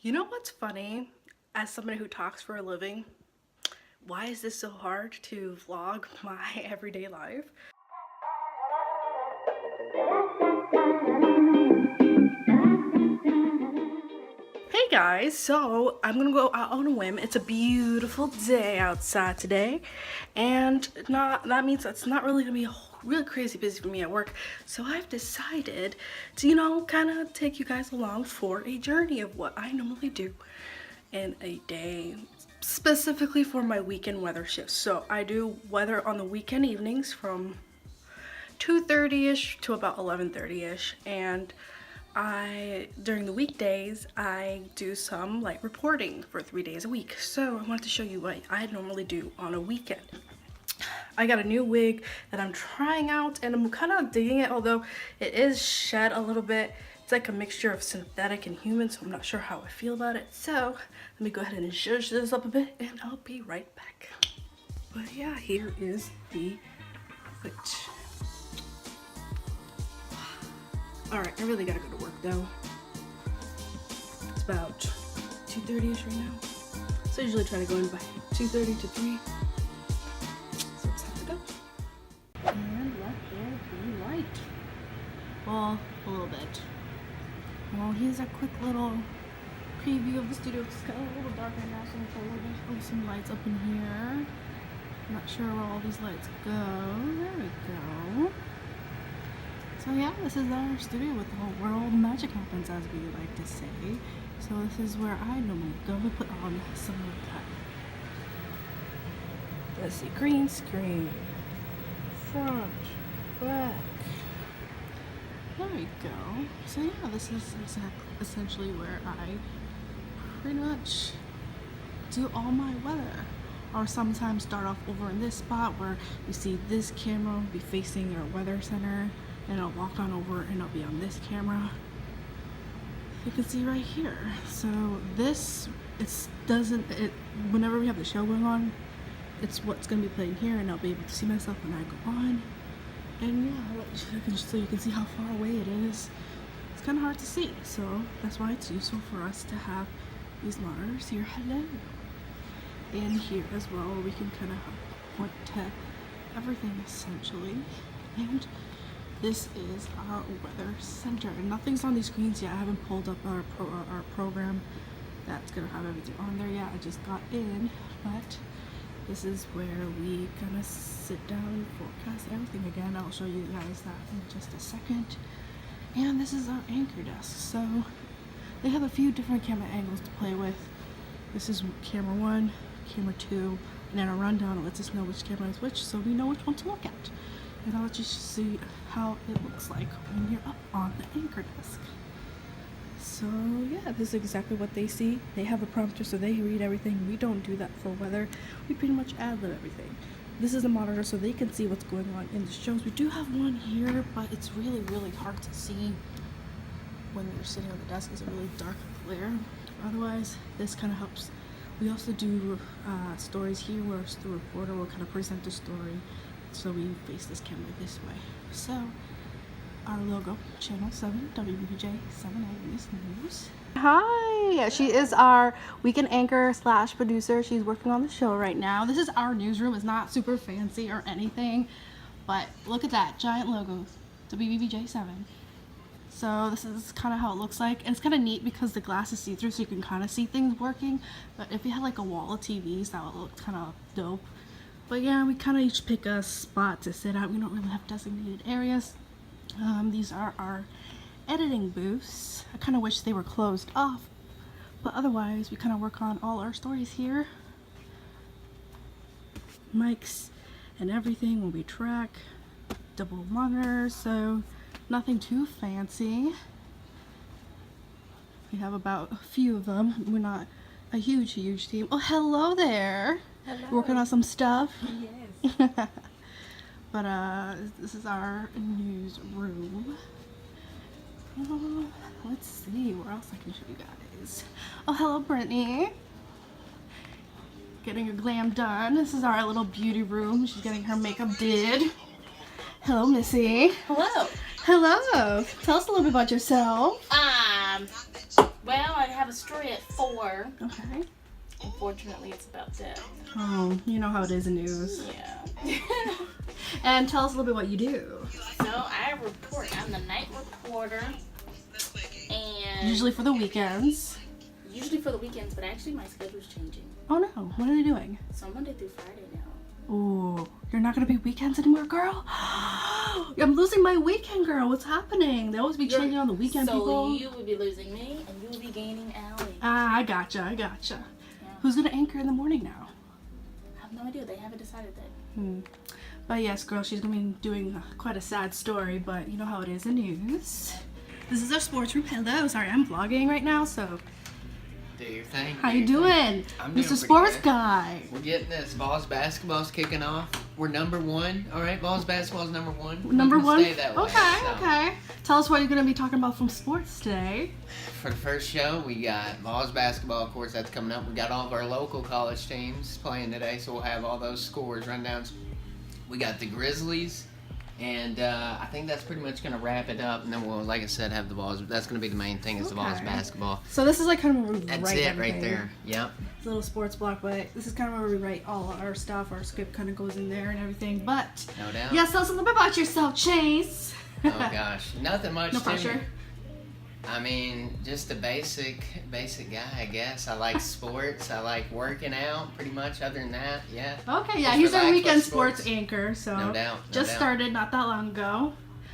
You know what's funny? As somebody who talks for a living, why is this so hard to vlog my everyday life? Hey guys, so I'm gonna go out on a whim. It's a beautiful day outside today, and that means it's not really gonna be really crazy busy for me at work. So I've decided to, kind of take you guys along for a journey of what I normally do in a day, specifically for my weekend weather shifts. So I do weather on the weekend evenings from 2:30ish to about 11:30ish, and during the weekdays, I do some like reporting for 3 days a week. So I wanted to show you what I normally do on a weekend. I got a new wig that I'm trying out, and I'm kind of digging it, although it is shed a little bit. It's like a mixture of synthetic and human, so I'm not sure how I feel about it. So let me go ahead and zhuzh this up a bit, and I'll be right back. But yeah, here is the outfit. Alright, I really gotta go to work though. It's about 2:30ish right now. So I usually try to go in by 2:30 to 3. So it's time to go. And let there be light. Well, a little bit. Well, here's a quick little preview of the studio. It's kind of a little dark right now, so I'm put some lights up in here. I'm not sure where all these lights go. There we go. So yeah, this is our studio with the whole world magic happens, as we like to say. So this is where I normally go to put on some of that. Let's see, green screen, front, back. There we go. So yeah, this is essentially where I pretty much do all my weather. Or sometimes start off over in this spot where you see this camera will be facing our weather center. And I'll walk on over and I'll be on this camera. You can see right here. So this, whenever we have the show going on, it's what's gonna be playing here, and I'll be able to see myself when I go on. And yeah, so you can see how far away it is. It's kind of hard to see, so that's why it's useful for us to have these monitors here. Hello. And here as well, we can kind of point to everything essentially. And this is our weather center, and nothing's on these screens yet. I haven't pulled up our program that's gonna have everything on there yet. I just got in, but this is where we gonna sit down and forecast everything again. I'll show you guys that in just a second. And this is our anchor desk. So they have a few different camera angles to play with. This is camera 1, camera 2, and then a rundown. It lets us know which camera is which, so we know which one to look at. And I'll let you see how it looks like when you're up on the anchor desk. So yeah, this is exactly what they see. They have a prompter, so they read everything. We don't do that for weather. We pretty much ad-lib everything. This is a monitor, so they can see what's going on in the shows. We do have one here, but it's really, really hard to see when you're sitting on the desk. It's a really dark glare. Otherwise, this kind of helps. We also do stories here where the reporter will kind of present the story. So we face this camera this way. So our logo, channel 7, WBJ 7A News. Hi, she is our weekend anchor / producer. She's working on the show right now. This is our newsroom. It's not super fancy or anything, but look at that giant logo, WBJ 7. So this is kind of how it looks like, and it's kind of neat because the glass is see-through, so you can kind of see things working. But if you had like a wall of TVs, that would look kind of dope. But yeah, we kind of each pick a spot to sit at. We don't really have designated areas. These are our editing booths. I kind of wish they were closed off, but otherwise we kind of work on all our stories here. Mics and everything will be track, double monitors, so nothing too fancy. We have about a few of them. We're not a huge team. Oh, hello there. Hello. Working on some stuff. Yes. But this is our newsroom. Let's see where else I can show you guys. Oh, hello, Brittany. Getting her glam done. This is our little beauty room. She's getting her makeup did. Hello, Missy. Hello. Hello. Tell us a little bit about yourself. Well, I have a story at 4. Okay. Unfortunately, it's about death. Oh, you know how it is in news. Yeah. And tell us a little bit what you do. So I report. I'm the night reporter, and Usually for the weekends. usually for the weekends, but actually my schedule's changing. Oh no, what are they doing? So Monday through Friday now. Ooh, you're not gonna be weekends anymore, girl? I'm losing my weekend, girl. What's happening? They always be changing on the weekend, so people. you would be losing me, and you would be gaining Allie. Ah, I gotcha. Yeah. Who's gonna anchor in the morning now? I have no idea. They haven't decided that. But yes, girl, she's gonna be doing quite a sad story, but you know how it is in news. This is our sports room. Hello, sorry, I'm vlogging right now, so. Do your thing. How you doing? I'm doing Mr. pretty Sports good. Guy. We're getting this. Vols basketball's kicking off. We're number 1. All right, Vols basketball's number 1. Number We're 1? gonna stay that way, Okay, so. okay. Tell us what you're gonna be talking about from sports today. For the first show, we got Vols basketball. Of course, that's coming up. We got all of our local college teams playing today, so we'll have all those scores, rundowns. We got the Grizzlies, and I think that's pretty much going to wrap it up. And then we'll, like I said, have the Vols. That's going to be the main thing is the Vols Okay. basketball. So this is like kind of where we That's write it everything. right there. Yep. Little sports block, but this is kind of where we write all our stuff. Our script kind of goes in there and everything. But No doubt. yes, tell us a little bit about yourself, Chase. Oh gosh, nothing much. No to pressure. me. I mean, just a basic guy, I guess. I like sports. I like working out. Pretty much. Other than that, yeah. Okay, yeah, Just he's our relax weekend with sports anchor. So No doubt. No just doubt. started not that long ago.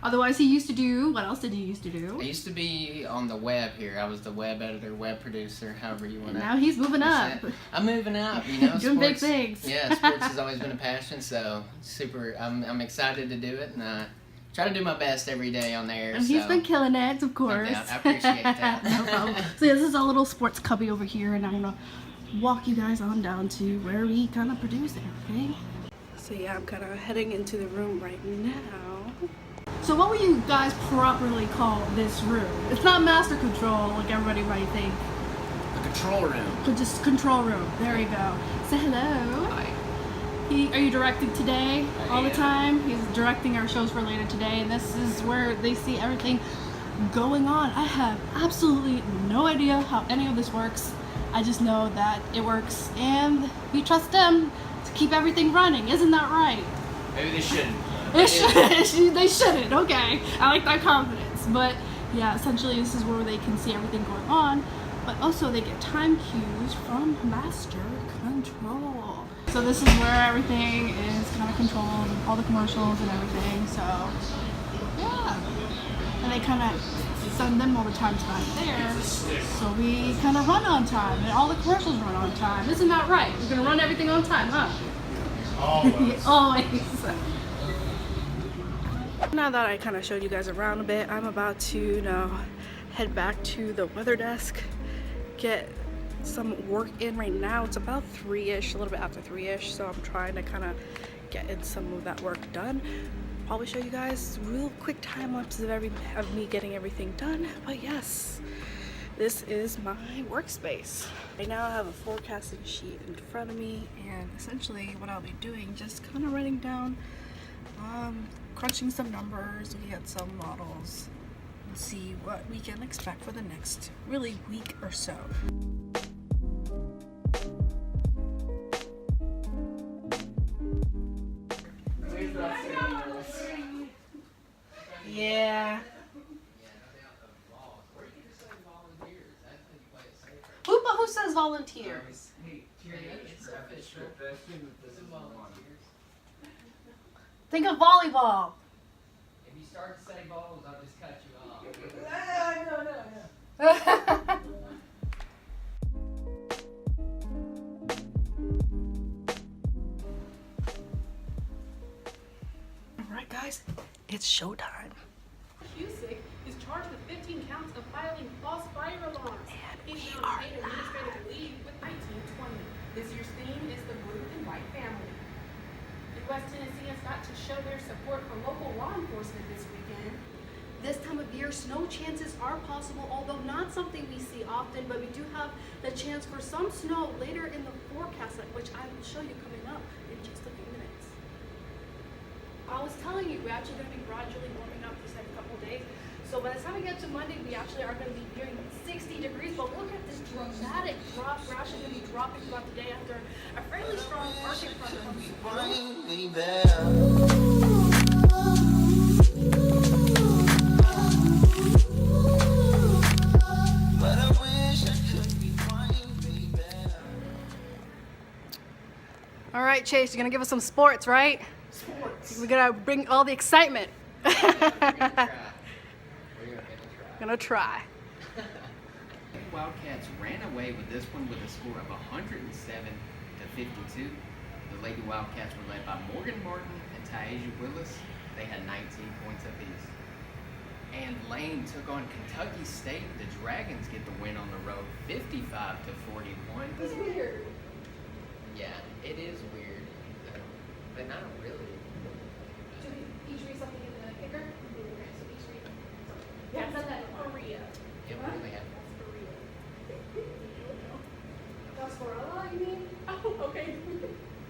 Otherwise, he used to do. What else did he used to I do? used to be on the web here. I was the web editor, web producer, however you want to. Now he's moving up. I'm moving up, you know. Doing big sports- things. Yeah, sports has always been a passion, so super. I'm excited to do it, and I try to do my best every day on there. And so. he's been killing it, of course. doubt. I appreciate that. No problem. So yeah, this is a little sports cubby over here, and I'm gonna walk you guys on down to where we kind of produce everything. So yeah, I'm kind of heading into the room right now. So what would you guys properly call this room? It's not master control like everybody might think, The control room. but just control room. There you go. Say hello. Hi. Are you directing today I all the am. time? He's directing our shows for later today, and this is where they see everything going on. I have absolutely no idea how any of this works. I just know that it works, and we trust them to keep everything running. Isn't that right? Maybe they shouldn't. They shouldn't. Okay, I like that confidence. But yeah, essentially this is where they can see everything going on, but also they get time cues from master control. So this is where everything is kind of controlled, all the commercials and everything. So yeah, and they kind of send them all the time back there, so we kind of run on time, and all the commercials run on time. Isn't that right? We're gonna run everything on time, huh? Always. Always. Now that I kind of showed you guys around a bit, I'm about to head back to the weather desk, get some work in right now. It's about 3-ish, a little bit after 3-ish, so I'm trying to kind of get in some of that work done. Probably show you guys real quick time lapses of me getting everything done. But yes, this is my workspace. Right now I have a forecasting sheet in front of me, and essentially what I'll be doing, just kind of writing down, crunching some numbers, looking at some models, and see what we can expect for the next really week or so. Yeah. Who says volunteers? Think of volleyball. If you start to say balls, I'll just cut you off. Alright guys, it's showtime. Cusick is charged with 15 counts of filing false fire alarms. He's we now are paid administrative leave with 1920. This year's theme is the blue and white family. And West Tennessee has got to show their support for local law enforcement this weekend. This time of year, snow chances are possible, although not something we see often, but we do have the chance for some snow later in the forecast, which I will show you coming up in just a few minutes. I was telling you, we're actually going to be gradually warming up these next couple of days, So by the time we get to Monday, we actually are going to be nearing 60 degrees. But look at this dramatic drop. We're actually going to be dropping throughout the day after a fairly strong Arctic front comes through. All right, Chase, you're gonna give us some sports, right? Sports. We're gonna bring all the excitement. Gonna try. Wildcats ran away with this one with a score of 107-52. The Lady Wildcats were led by Morgan Martin and Taisha Willis. They had 19 points apiece. And Lane took on Kentucky State. The Dragons get the win on the road, 55-41. It's weird. Yeah, it is weird, but not really. Should we each read something in the kicker? Okay, so each read something. Yes, That's that Korea. Yeah, we really have. That's Coralla, you mean? Oh, okay.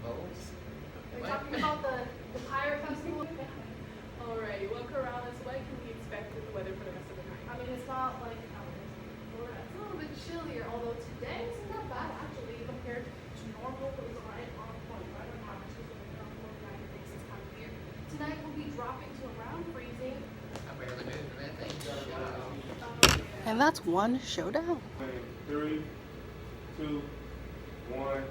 Bowls. Are you What? talking about the Pyre Festival? Alrighty, well, Corallys, what can we expect with the weather for the rest of the night? I mean, it's not like Florida. It's a little bit chillier, although today it's not bad actually compared to normal. It was right on point, right on average. It's around 49 degrees this time of year. Tonight we'll be dropping to around freezing. I barely moved from that thing. And that's one showdown. 3, 2, 1.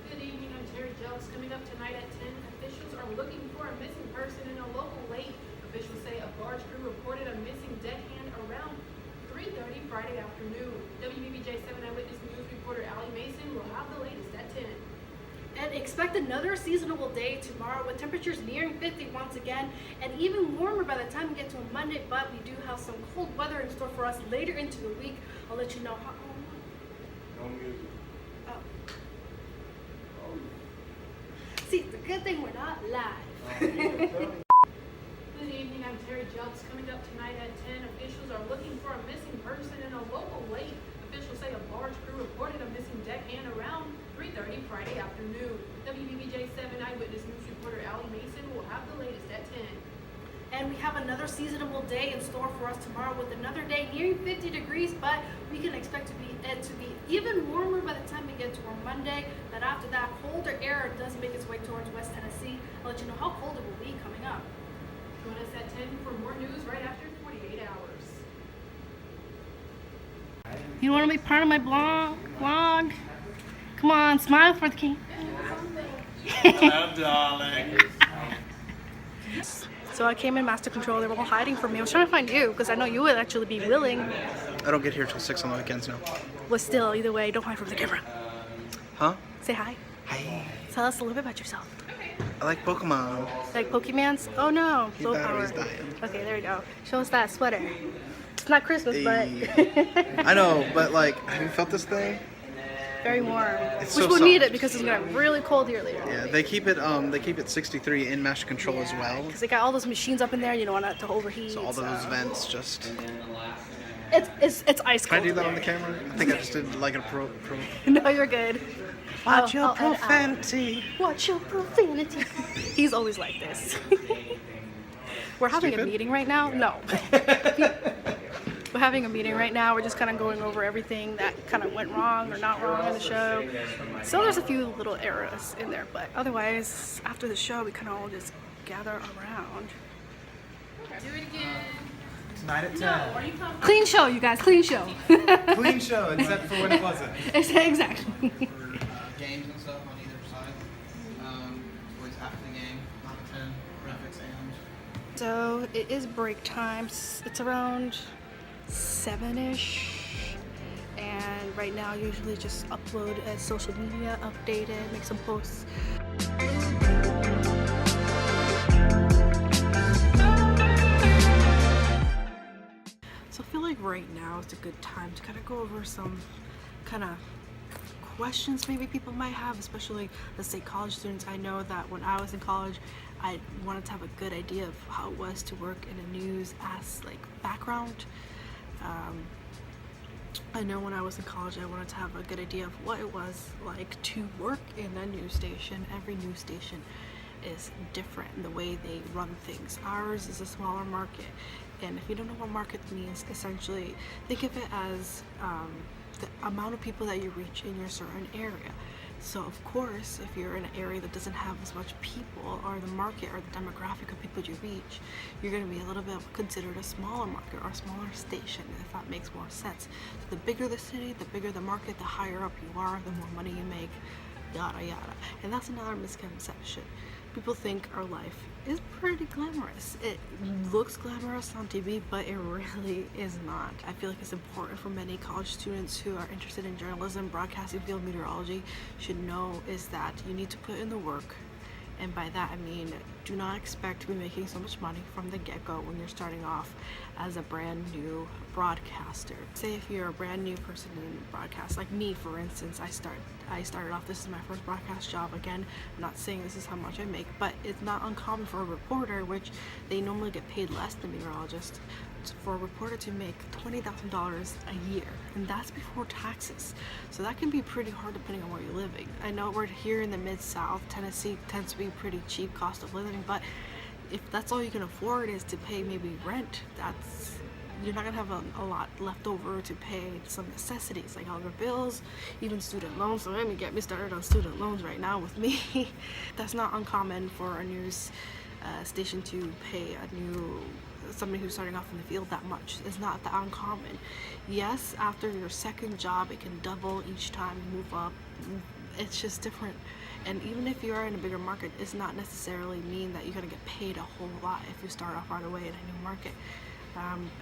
Good evening, I'm Terry Jelks. Coming up tonight at 10, officials are looking for a missing person in a local lake. Officials say a barge crew reported a missing deckhand around 3:30 Friday afternoon. WBBJ 7 Eyewitness News reporter Allie Mason will have the latest at 10. And expect another seasonable day tomorrow with temperatures nearing 50 once again and even warmer by the time we get to a Monday, but we do have some cold weather in store for us later into the week. I'll let you know how. No music. Oh. See, it's a good thing we're not live. Good evening, I'm Terry Jelks. Coming up tonight at 10, officials are looking for a missing person in a local lake. Officials say a barge crew reported a missing deckhand around 3:30 Friday afternoon. WBBJ 7 Eyewitness News reporter Allie Mason will have the latest at 10. And we have another seasonable day in store for us tomorrow with another day nearing 50 degrees, but we can expect it to be even warmer by the time we get to our Monday. But after that, colder air does make its way towards West Tennessee. I'll let you know how cold it will be coming up. Join us at 10 for more news right after 48 hours. You want to be part of my vlog? Come on, smile for the king. Hello, darling. So I came in master control. They were all hiding from me. I was trying to find you because I know you would actually be willing. I don't get here till 6 on the weekends now. But still, either way, don't hide from the camera. Huh? Say hi. Hi. Tell us a little bit about yourself. I like Pokemon. Like Pokemans? Oh no, Your low power. battery's dying. Okay, there we go. Show us that sweater. It's not Christmas, Hey. I know, but like, have you felt this thing? very warm. It's Which so we'll need soft. it because it's gonna get really cold here later. Yeah, they keep it 63 in master control as well. Because they got all those machines up in there. You don't want it to overheat. So all those vents just. It's ice Can I cold. do that in on the there. camera? I think I just did like a pro. No, you're good. Watch your I'll edit out. profanity. Watch your profanity. He's always like this. We're having a Stupid? meeting right now. No. We're having a meeting right now. We're just kind of going over everything that kind of went wrong or not wrong in the show. So there's a few little errors in there, but otherwise, after the show, we kind of all just gather around. Do it again. Tonight at 10. Are you comfortable? Clean show, you guys. Clean show. Clean show, except for when it wasn't. Exactly. Games and stuff on either side. Towards after the game, not at 10, graphics and. So it is break time. It's around 7-ish, and right now I usually just upload a social media, update it, make some posts. So I feel like right now is a good time to kind of go over some kind of questions maybe people might have, especially let's say college students. I know that when I was in college, I wanted to have a good idea of how it was to work in a news as like background. I know when I was in college, I wanted to have a good idea of what it was like to work in a news station. Every news station is different in the way they run things. Ours is a smaller market, and if you don't know what market means, essentially think of it as the amount of people that you reach in your certain area. So of course, if you're in an area that doesn't have as much people, or the market or the demographic of people you reach, you're going to be a little bit considered a smaller market or a smaller station, if that makes more sense. So the bigger the city, the bigger the market, the higher up you are, the more money you make, yada yada. And that's another misconception. People think our life is pretty glamorous. It looks glamorous on TV, but it really is not. I feel like it's important for many college students who are interested in journalism, broadcasting field, meteorology, should know is that you need to put in the work. And by that I mean, do not expect to be making so much money from the get-go when you're starting off as a brand new broadcaster. Say if you're a brand new person in broadcast, like me for instance, I started off, this is my first broadcast job. Again, I'm not saying this is how much I make, but it's not uncommon for a reporter, which they normally get paid less than meteorologists, for a reporter to make $20,000 a year, and that's before taxes. So that can be pretty hard depending on where you're living. I know we're here in the Mid-South. Tennessee tends to be pretty cheap cost of living, but if that's all you can afford is to pay maybe rent, you're not gonna have a lot left over to pay some necessities like all your bills, even student loans. So let me get me started on student loans right now with me. That's not uncommon for a news station to pay somebody who's starting off in the field that much. It's not that uncommon. Yes, after your second job it can double each time you move up. It's just different. And even if you are in a bigger market, it's not necessarily mean that you're gonna get paid a whole lot if you start off right away in a new market.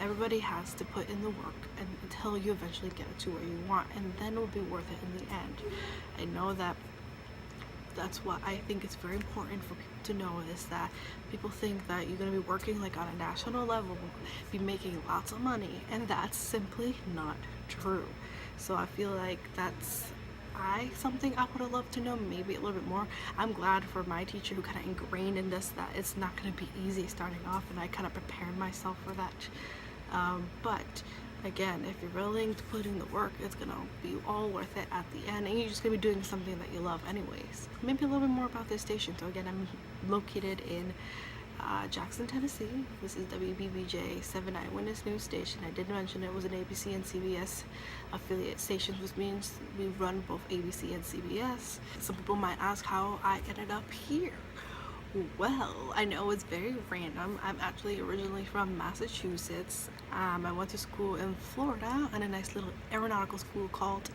Everybody has to put in the work until you eventually get it to where you want, and then it'll be worth it in the end. I know that's what I think is very important for people to know, is that people think that you're going to be working like on a national level, be making lots of money, and that's simply not true. So I feel like that's something I would have loved to know maybe a little bit more. I'm glad for my teacher who kind of ingrained in this that it's not going to be easy starting off, and I kind of prepared myself for that. But again, if you're willing to put in the work, it's gonna be all worth it at the end, and you're just gonna be doing something that you love anyways. Maybe a little bit more about this station. So again, I'm located in Jackson, Tennessee. This is WBBJ 7 Eyewitness News Station. I did mention it was an ABC and CBS affiliate station, which means we run both ABC and CBS. Some people might ask how I ended up here. Well, I know it's very random. I'm actually originally from Massachusetts. I went to school in Florida in a nice little aeronautical school called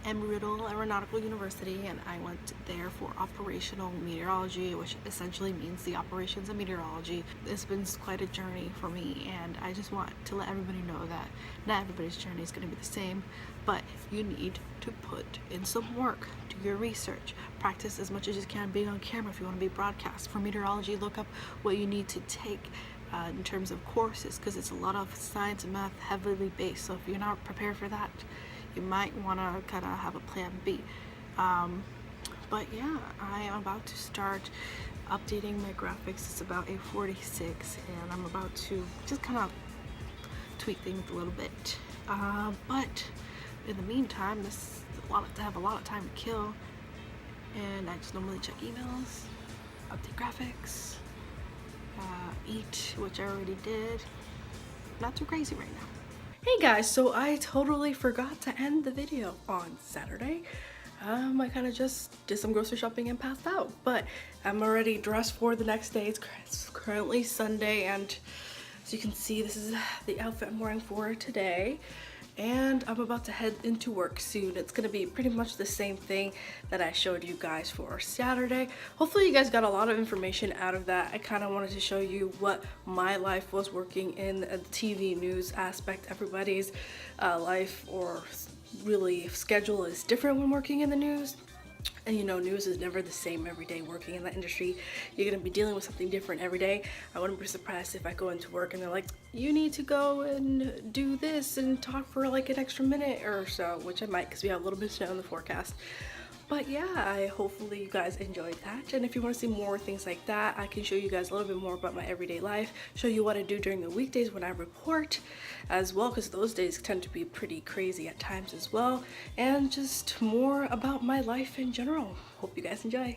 Embry-Riddle Aeronautical University, and I went there for operational meteorology, which essentially means the operations of meteorology. It's been quite a journey for me, and I just want to let everybody know that not everybody's journey is going to be the same, but you need to put in some work, do your research, practice as much as you can being on camera if you want to be broadcast. For meteorology, look up what you need to take in terms of courses, because it's a lot of science and math heavily based. So if you're not prepared for that, you might want to kind of have a plan B. But yeah, I am about to start updating my graphics. It's about 8:46, and I'm about to just kind of tweak things a little bit. But in the meantime, this is I have a lot of time to kill, and I just normally check emails, update graphics, eat, which I already did. Not too crazy right now. Hey guys, so I totally forgot to end the video on Saturday. I kind of just did some grocery shopping and passed out, but I'm already dressed for the next day. It's currently Sunday, and as you can see, this is the outfit I'm wearing for today. And I'm about to head into work soon. It's gonna be pretty much the same thing that I showed you guys for Saturday. Hopefully you guys got a lot of information out of that. I kind of wanted to show you what my life was working in the TV news aspect. Everybody's life or really schedule is different when working in the news. And you know, news is never the same every day. Working in that industry, you're gonna be dealing with something different every day. I wouldn't be surprised if I go into work and they're like, you need to go and do this and talk for like an extra minute or so, which I might, because we have a little bit of snow in the forecast. But yeah, hopefully you guys enjoyed that. And if you want to see more things like that, I can show you guys a little bit more about my everyday life, show you what I do during the weekdays when I report as well, because those days tend to be pretty crazy at times as well, and just more about my life in general. Hope you guys enjoy.